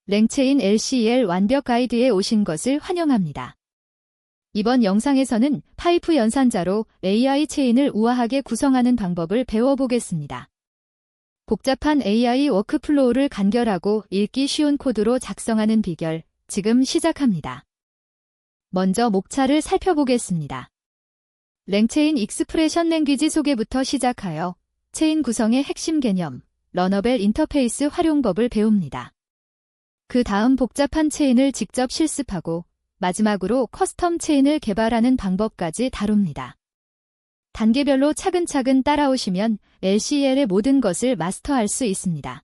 랭체인 LCEL 완벽 가이드에 오신 것을 환영합니다. 이번 영상에서는 파이프 연산자로 AI 체인을 우아하게 구성하는 방법을 배워보겠습니다. 복잡한 AI 워크플로우를 간결하고 읽기 쉬운 코드로 작성하는 비결, 지금 시작합니다. 먼저 목차를 살펴보겠습니다. 랭체인 익스프레션 랭귀지 소개부터 시작하여 체인 구성의 핵심 개념, 러너벨 인터페이스 활용법을 배웁니다. 그 다음 복잡한 체인을 직접 실습하고 마지막으로 커스텀 체인을 개발하는 방법까지 다룹니다. 단계별로 차근차근 따라오시면 LCEL의 모든 것을 마스터할 수 있습니다.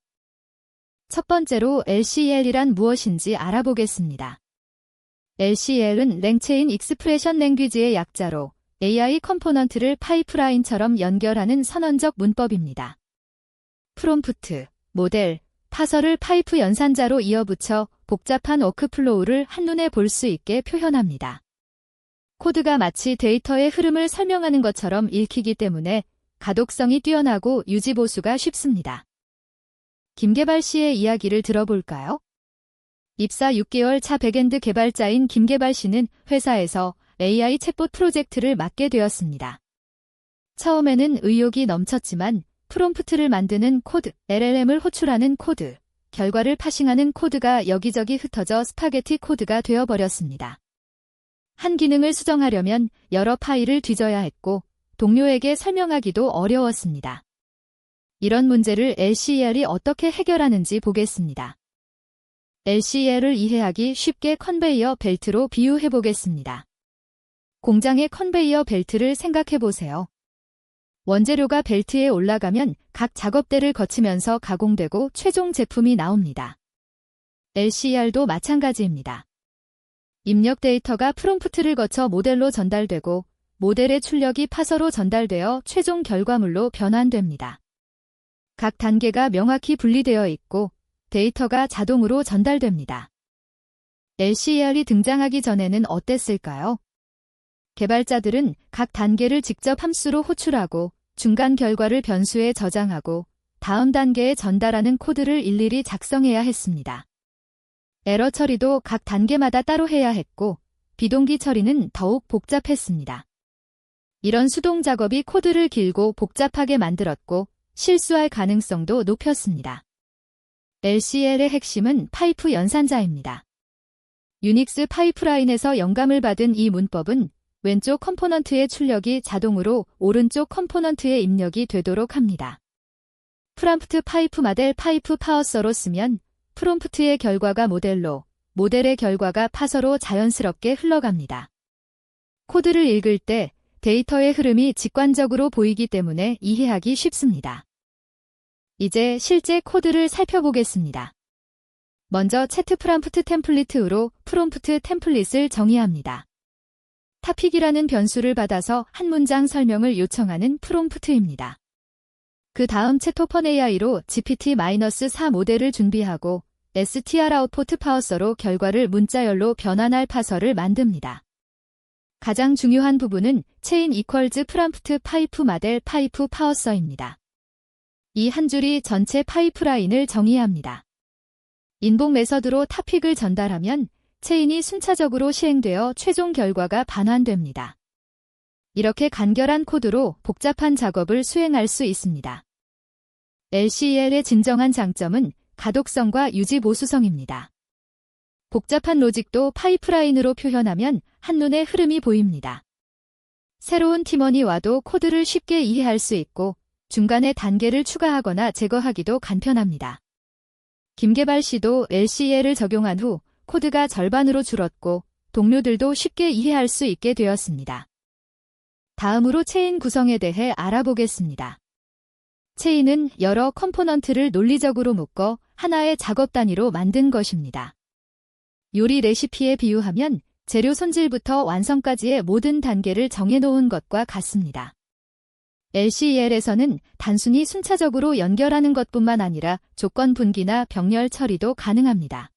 첫 번째로 LCEL이란 무엇인지 알아보겠습니다. LCEL은 랭체인 익스프레션 랭귀지의 약자로 AI 컴포넌트를 파이프라인처럼 연결하는 선언적 문법입니다. 프롬프트, 모델, 파서를 파이프 연산자로 이어붙여 복잡한 워크플로우를 한눈에 볼 수 있게 표현합니다. 코드가 마치 데이터의 흐름을 설명하는 것처럼 읽히기 때문에 가독성이 뛰어나고 유지보수가 쉽습니다. 김계발 씨의 이야기를 들어볼까요? 입사 6개월 차 백엔드 개발자인 김계발 씨는 회사에서 AI 챗봇 프로젝트를 맡게 되었습니다. 처음에는 의욕이 넘쳤지만 프롬프트를 만드는 코드, LLM을 호출하는 코드, 결과를 파싱하는 코드가 여기저기 흩어져 스파게티 코드가 되어버렸습니다. 한 기능을 수정하려면 여러 파일을 뒤져야 했고 동료에게 설명하기도 어려웠습니다. 이런 문제를 LCEL이 어떻게 해결하는지 보겠습니다. LCEL을 이해하기 쉽게 컨베이어 벨트로 비유해보겠습니다. 공장의 컨베이어 벨트를 생각해보세요. 원재료가 벨트에 올라가면 각 작업대를 거치면서 가공되고 최종 제품이 나옵니다. LCEL도 마찬가지입니다. 입력 데이터가 프롬프트를 거쳐 모델로 전달되고 모델의 출력이 파서로 전달되어 최종 결과물로 변환됩니다. 각 단계가 명확히 분리되어 있고 데이터가 자동으로 전달됩니다. LCEL이 등장하기 전에는 어땠을까요? 개발자들은 각 단계를 직접 함수로 호출하고 중간 결과를 변수에 저장하고 다음 단계에 전달하는 코드를 일일이 작성해야 했습니다. 에러 처리도 각 단계마다 따로 해야 했고 비동기 처리는 더욱 복잡했습니다. 이런 수동 작업이 코드를 길고 복잡하게 만들었고 실수할 가능성도 높였습니다. LCEL의 핵심은 파이프 연산자입니다. 유닉스 파이프라인에서 영감을 받은 이 문법은 왼쪽 컴포넌트의 출력이 자동으로 오른쪽 컴포넌트의 입력이 되도록 합니다. 프롬프트 파이프 모델 파이프 파워서로 쓰면 프롬프트의 결과가 모델로, 모델의 결과가 파서로 자연스럽게 흘러갑니다. 코드를 읽을 때 데이터의 흐름이 직관적으로 보이기 때문에 이해하기 쉽습니다. 이제 실제 코드를 살펴보겠습니다. 먼저 채트 프롬프트 템플릿으로 프롬프트 템플릿을 정의합니다. 타픽이라는 변수를 받아서 한 문장 설명을 요청하는 프롬프트입니다. 그 다음 챗 오픈 AI로 GPT-4 모델을 준비하고 str 아웃풋 파워서로 결과를 문자열로 변환할 파서를 만듭니다. 가장 중요한 부분은 체인 이퀄즈 프롬프트 파이프 모델 파이프 파워서입니다. 이 한 줄이 전체 파이프라인을 정의합니다. 인복 메서드로 타픽을 전달하면 체인이 순차적으로 시행되어 최종 결과가 반환됩니다. 이렇게 간결한 코드로 복잡한 작업을 수행할 수 있습니다. LCEL의 진정한 장점은 가독성과 유지보수성입니다. 복잡한 로직도 파이프라인으로 표현하면 한눈에 흐름이 보입니다. 새로운 팀원이 와도 코드를 쉽게 이해할 수 있고 중간에 단계를 추가하거나 제거하기도 간편합니다. 김계발 씨도 LCEL을 적용한 후 코드가 절반으로 줄었고 동료들도 쉽게 이해할 수 있게 되었습니다. 다음으로 체인 구성에 대해 알아보겠습니다. 체인은 여러 컴포넌트를 논리적으로 묶어 하나의 작업 단위로 만든 것입니다. 요리 레시피에 비유하면 재료 손질부터 완성까지의 모든 단계를 정해놓은 것과 같습니다. LCEL에서는 단순히 순차적으로 연결하는 것뿐만 아니라 조건 분기나 병렬 처리도 가능합니다.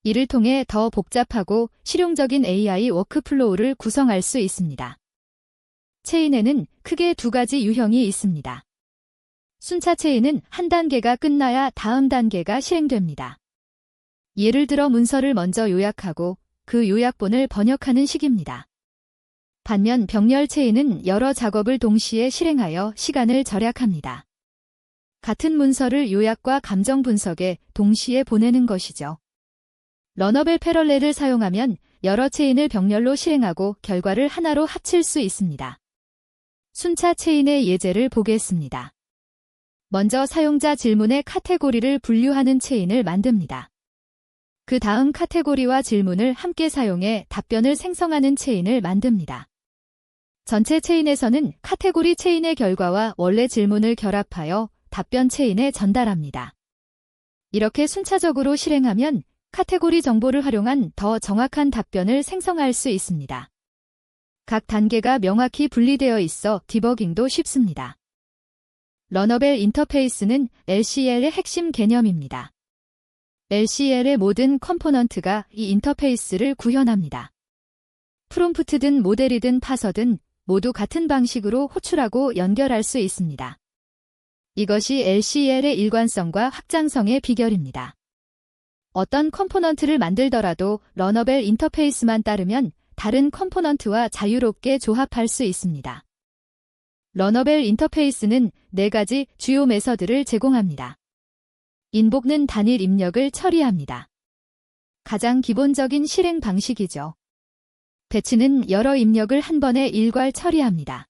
이를 통해 더 복잡하고 실용적인 AI 워크플로우를 구성할 수 있습니다. 체인에는 크게 두 가지 유형이 있습니다. 순차 체인은 한 단계가 끝나야 다음 단계가 실행됩니다. 예를 들어 문서를 먼저 요약하고 그 요약본을 번역하는 식입니다. 반면 병렬 체인은 여러 작업을 동시에 실행하여 시간을 절약합니다. 같은 문서를 요약과 감정 분석에 동시에 보내는 것이죠. 러너벨 패럴렐을 사용하면 여러 체인을 병렬로 실행하고 결과를 하나로 합칠 수 있습니다. 순차 체인의 예제를 보겠습니다. 먼저 사용자 질문의 카테고리를 분류하는 체인을 만듭니다. 그 다음 카테고리와 질문을 함께 사용해 답변을 생성하는 체인을 만듭니다. 전체 체인에서는 카테고리 체인의 결과와 원래 질문을 결합하여 답변 체인에 전달합니다. 이렇게 순차적으로 실행하면 카테고리 정보를 활용한 더 정확한 답변을 생성할 수 있습니다. 각 단계가 명확히 분리되어 있어 디버깅도 쉽습니다. 러너벨 인터페이스는 LCL의 핵심 개념입니다. LCL의 모든 컴포넌트가 이 인터페이스를 구현합니다. 프롬프트든 모델이든 파서든 모두 같은 방식으로 호출하고 연결할 수 있습니다. 이것이 LCL의 일관성과 확장성의 비결입니다. 어떤 컴포넌트를 만들더라도 러너벨 인터페이스만 따르면 다른 컴포넌트와 자유롭게 조합할 수 있습니다. 러너벨 인터페이스는 4가지 주요 메서드를 제공합니다. 인복은 단일 입력을 처리합니다. 가장 기본적인 실행 방식이죠. 배치는 여러 입력을 한 번에 일괄 처리합니다.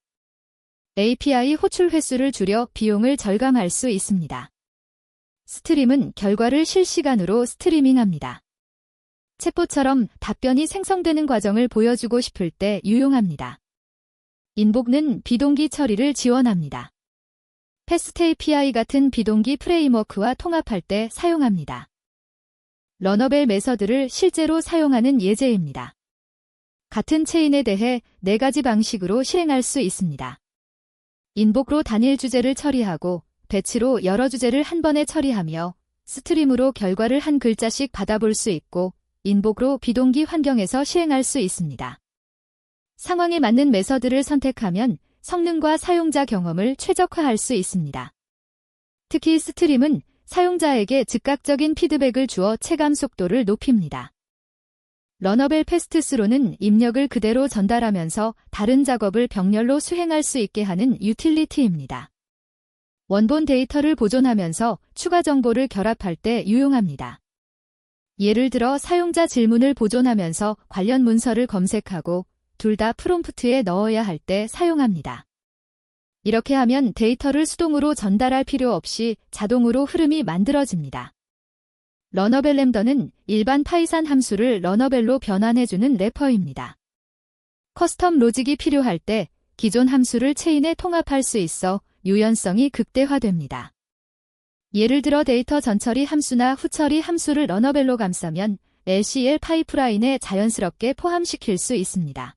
API 호출 횟수를 줄여 비용을 절감할 수 있습니다. 스트림은 결과를 실시간으로 스트리밍합니다. 챗봇처럼 답변이 생성되는 과정을 보여주고 싶을 때 유용합니다. 인복은 비동기 처리를 지원합니다. 패스트 API 같은 비동기 프레임워크와 통합할 때 사용합니다. 러너벨 메서드를 실제로 사용하는 예제입니다. 같은 체인에 대해 4가지 방식으로 실행할 수 있습니다. 인복으로 단일 주제를 처리하고 배치로 여러 주제를 한 번에 처리하며 스트림으로 결과를 한 글자씩 받아볼 수 있고 인복으로 비동기 환경에서 실행할 수 있습니다. 상황에 맞는 메서드를 선택하면 성능과 사용자 경험을 최적화할 수 있습니다. 특히 스트림은 사용자에게 즉각적인 피드백을 주어 체감 속도를 높입니다. 러너벨 패스트스로는 입력을 그대로 전달하면서 다른 작업을 병렬로 수행할 수 있게 하는 유틸리티입니다. 원본 데이터를 보존하면서 추가 정보를 결합할 때 유용합니다. 예를 들어 사용자 질문을 보존하면서 관련 문서를 검색하고 둘 다 프롬프트에 넣어야 할 때 사용합니다. 이렇게 하면 데이터를 수동으로 전달할 필요 없이 자동으로 흐름이 만들어집니다. 러너벨 램더는 일반 파이썬 함수를 러너벨로 변환해주는 래퍼입니다. 커스텀 로직이 필요할 때 기존 함수를 체인에 통합할 수 있어 유연성이 극대화됩니다. 예를 들어 데이터 전처리 함수나 후처리 함수를 러너벨로 감싸면 LCL 파이프라인에 자연스럽게 포함시킬 수 있습니다.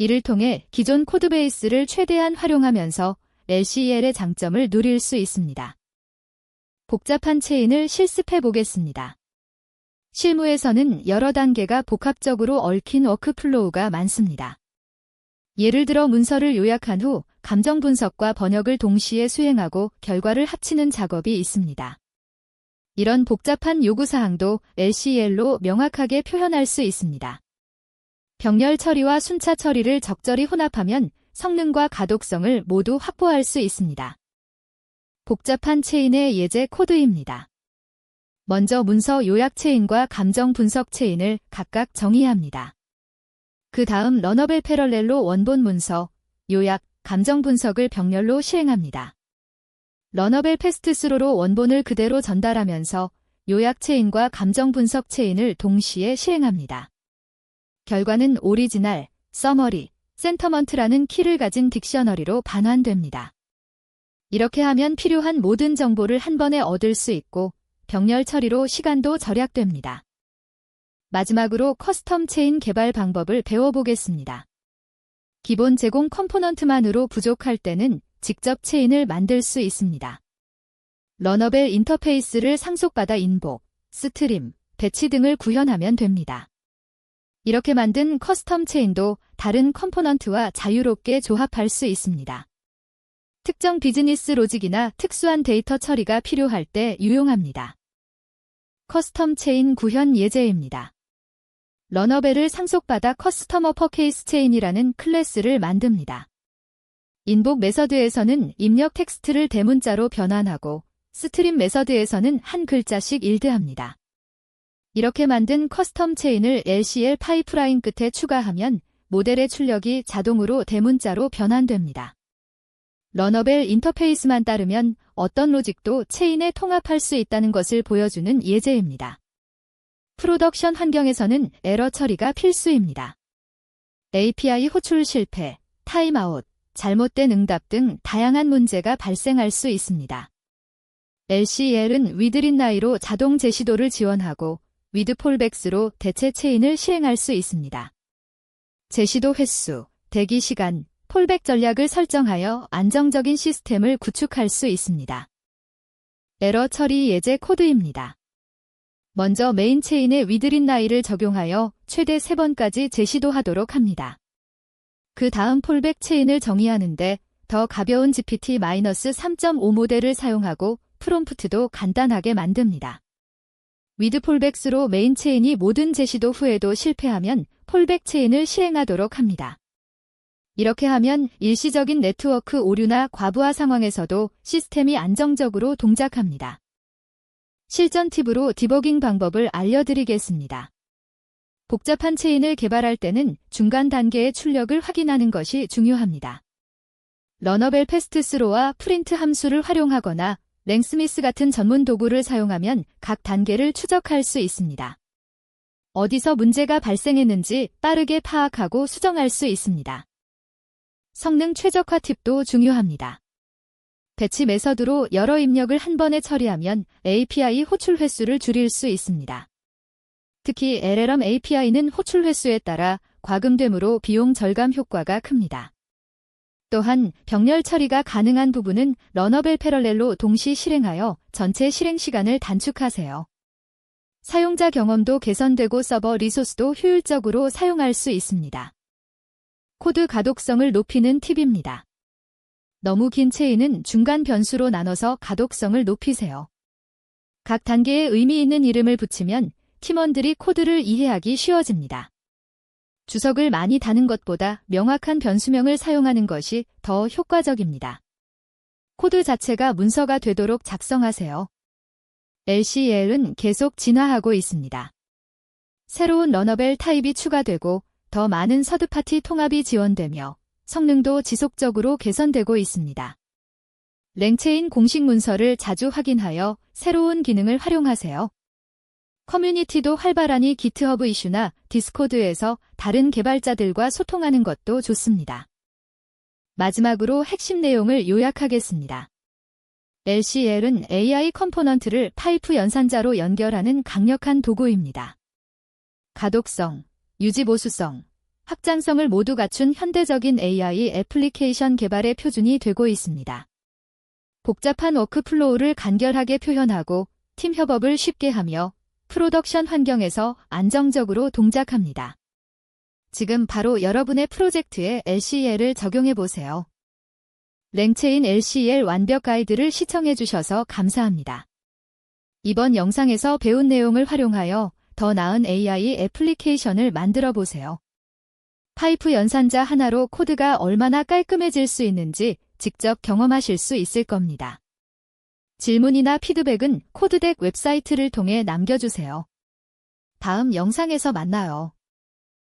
이를 통해 기존 코드베이스를 최대한 활용하면서 LCL의 장점을 누릴 수 있습니다. 복잡한 체인을 실습해 보겠습니다. 실무에서는 여러 단계가 복합적으로 얽힌 워크플로우가 많습니다. 예를 들어 문서를 요약한 후 감정 분석과 번역을 동시에 수행하고 결과를 합치는 작업이 있습니다. 이런 복잡한 요구사항도 LCL로 명확하게 표현할 수 있습니다. 병렬 처리와 순차 처리를 적절히 혼합하면 성능과 가독성을 모두 확보할 수 있습니다. 복잡한 체인의 예제 코드입니다. 먼저 문서 요약 체인과 감정 분석 체인을 각각 정의합니다. 그 다음 러너벨 패럴렐로 원본 문서, 요약, 감정 분석을 병렬로 실행합니다. 러너벨 패스트스로로 원본을 그대로 전달하면서 요약 체인과 감정 분석 체인을 동시에 실행합니다. 결과는 오리지널, 서머리, 센터먼트라는 키를 가진 딕셔너리로 반환됩니다. 이렇게 하면 필요한 모든 정보를 한 번에 얻을 수 있고 병렬 처리로 시간도 절약됩니다. 마지막으로 커스텀 체인 개발 방법을 배워보겠습니다. 기본 제공 컴포넌트만으로 부족할 때는 직접 체인을 만들 수 있습니다. 러너벨 인터페이스를 상속받아 인복, 스트림, 배치 등을 구현하면 됩니다. 이렇게 만든 커스텀 체인도 다른 컴포넌트와 자유롭게 조합할 수 있습니다. 특정 비즈니스 로직이나 특수한 데이터 처리가 필요할 때 유용합니다. 커스텀 체인 구현 예제입니다. 러너벨을 상속받아 커스텀 어퍼케이스 체인이라는 클래스를 만듭니다. 인복 메서드에서는 입력 텍스트를 대문자로 변환하고 스트림 메서드에서는 한 글자씩 일드합니다. 이렇게 만든 커스텀 체인을 LCL 파이프라인 끝에 추가하면 모델의 출력이 자동으로 대문자로 변환됩니다. 러너벨 인터페이스만 따르면 어떤 로직도 체인에 통합할 수 있다는 것을 보여주는 예제입니다. 프로덕션 환경에서는 에러 처리가 필수입니다. API 호출 실패, 타임아웃, 잘못된 응답 등 다양한 문제가 발생할 수 있습니다. LCL은 위드린라이로 자동 제시도를 지원하고 위드 폴백스로 대체 체인을 실행할 수 있습니다. 제시도 횟수, 대기 시간, 폴백 전략을 설정하여 안정적인 시스템을 구축할 수 있습니다. 에러 처리 예제 코드입니다. 먼저 메인 체인에 위드린라이를 적용하여 최대 3번까지 제시도하도록 합니다. 그 다음 폴백 체인을 정의하는데 더 가벼운 GPT-3.5 모델을 사용하고 프롬프트도 간단하게 만듭니다. 위드 폴백스로 메인 체인이 모든 제시도 후에도 실패하면 폴백 체인을 실행하도록 합니다. 이렇게 하면 일시적인 네트워크 오류나 과부하 상황에서도 시스템이 안정적으로 동작합니다. 실전 팁으로 디버깅 방법을 알려드리겠습니다. 복잡한 체인을 개발할 때는 중간 단계의 출력을 확인하는 것이 중요합니다. 러너벨 패스트스로와 프린트 함수를 활용하거나 랭스미스 같은 전문 도구를 사용하면 각 단계를 추적할 수 있습니다. 어디서 문제가 발생했는지 빠르게 파악하고 수정할 수 있습니다. 성능 최적화 팁도 중요합니다. 배치 메서드로 여러 입력을 한 번에 처리하면 API 호출 횟수를 줄일 수 있습니다. 특히 LLM API는 호출 횟수에 따라 과금되므로 비용 절감 효과가 큽니다. 또한 병렬 처리가 가능한 부분은 러너벨 패럴렐로 동시 실행하여 전체 실행 시간을 단축하세요. 사용자 경험도 개선되고 서버 리소스도 효율적으로 사용할 수 있습니다. 코드 가독성을 높이는 팁입니다. 너무 긴 체인은 중간 변수로 나눠서 가독성을 높이세요. 각 단계에 의미 있는 이름을 붙이면 팀원들이 코드를 이해하기 쉬워집니다. 주석을 많이 다는 것보다 명확한 변수명을 사용하는 것이 더 효과적입니다. 코드 자체가 문서가 되도록 작성하세요. LCL은 계속 진화하고 있습니다. 새로운 러너벨 타입이 추가되고 더 많은 서드파티 통합이 지원되며 성능도 지속적으로 개선되고 있습니다. 랭체인 공식 문서를 자주 확인하여 새로운 기능을 활용하세요. 커뮤니티도 활발하니 기트허브 이슈나 디스코드에서 다른 개발자들과 소통하는 것도 좋습니다. 마지막으로 핵심 내용을 요약하겠습니다. LCL은 AI 컴포넌트를 파이프 연산자로 연결하는 강력한 도구입니다. 가독성, 유지보수성, 확장성을 모두 갖춘 현대적인 AI 애플리케이션 개발의 표준이 되고 있습니다. 복잡한 워크플로우를 간결하게 표현하고 팀 협업을 쉽게 하며 프로덕션 환경에서 안정적으로 동작합니다. 지금 바로 여러분의 프로젝트에 LCL을 적용해 보세요. 랭체인 LCL 완벽 가이드를 시청해 주셔서 감사합니다. 이번 영상에서 배운 내용을 활용하여 더 나은 AI 애플리케이션을 만들어 보세요. 파이프 연산자 하나로 코드가 얼마나 깔끔해질 수 있는지 직접 경험하실 수 있을 겁니다. 질문이나 피드백은 코드덱 웹사이트를 통해 남겨주세요. 다음 영상에서 만나요.